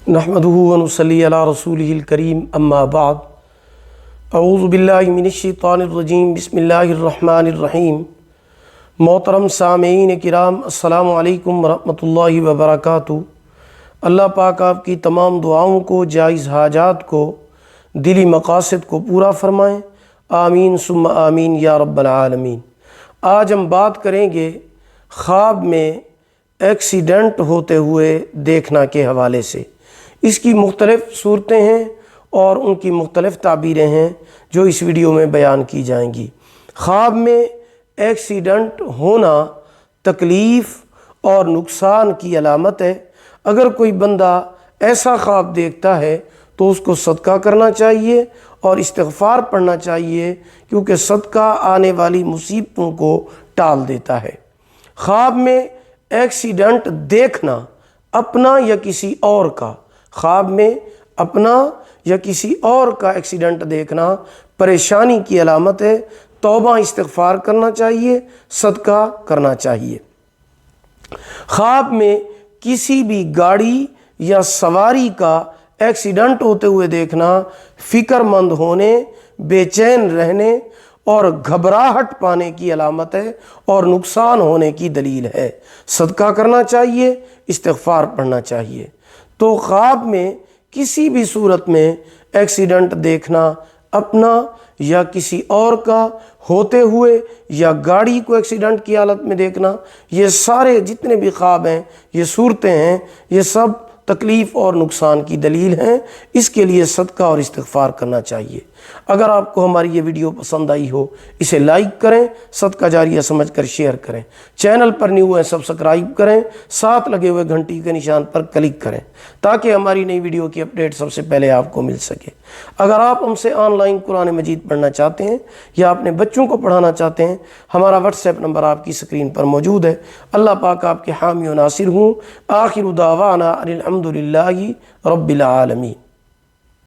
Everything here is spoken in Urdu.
نحمدہ ونصلی علی رسولہ الکریم اما بعد اعوذ باللہ من الشیطان الرجیم بسم اللہ الرحمن الرحیم۔ محترم سامعین کرام، السلام علیکم ورحمۃ اللہ وبرکاتہ۔ اللہ پاک آپ کی تمام دعاؤں کو، جائز حاجات کو، دلی مقاصد کو پورا فرمائیں، آمین ثم آمین یا رب العالمین۔ آج ہم بات کریں گے خواب میں ایکسیڈنٹ ہوتے ہوئے دیکھنا کے حوالے سے۔ اس کی مختلف صورتیں ہیں اور ان کی مختلف تعبیریں ہیں جو اس ویڈیو میں بیان کی جائیں گی۔ خواب میں ایکسیڈنٹ ہونا تکلیف اور نقصان کی علامت ہے۔ اگر کوئی بندہ ایسا خواب دیکھتا ہے تو اس کو صدقہ کرنا چاہیے اور استغفار پڑھنا چاہیے، کیونکہ صدقہ آنے والی مصیبتوں کو ٹال دیتا ہے۔ خواب میں ایکسیڈنٹ دیکھنا، اپنا یا کسی اور کا، خواب میں اپنا یا کسی اور کا ایکسیڈنٹ دیکھنا پریشانی کی علامت ہے۔ توبہ استغفار کرنا چاہیے، صدقہ کرنا چاہیے۔ خواب میں کسی بھی گاڑی یا سواری کا ایکسیڈنٹ ہوتے ہوئے دیکھنا فکر مند ہونے، بے چین رہنے اور گھبراہٹ پانے کی علامت ہے اور نقصان ہونے کی دلیل ہے۔ صدقہ کرنا چاہیے، استغفار پڑھنا چاہیے۔ تو خواب میں کسی بھی صورت میں ایکسیڈنٹ دیکھنا، اپنا یا کسی اور کا ہوتے ہوئے، یا گاڑی کو ایکسیڈنٹ کی حالت میں دیکھنا، یہ سارے جتنے بھی خواب ہیں، یہ صورتیں ہیں، یہ سب تکلیف اور نقصان کی دلیل ہیں۔ اس کے لیے صدقہ اور استغفار کرنا چاہیے۔ اگر آپ کو ہماری یہ ویڈیو پسند آئی ہو، اسے لائک کریں، صدقہ جاریہ سمجھ کر شیئر کریں۔ چینل پر نیو ہے سبسکرائب کریں، ساتھ لگے ہوئے گھنٹی کے نشان پر کلک کریں تاکہ ہماری نئی ویڈیو کی اپڈیٹ سب سے پہلے آپ کو مل سکے۔ اگر آپ ہم سے آن لائن قرآن مجید پڑھنا چاہتے ہیں یا اپنے بچوں کو پڑھانا چاہتے ہیں، ہمارا واٹس ایپ نمبر آپ کی سکرین پر موجود ہے۔ اللہ پاک آپ کے حامی و ناصر ہوں۔ آخر دعوانا ان الحمد للہ رب العالمین۔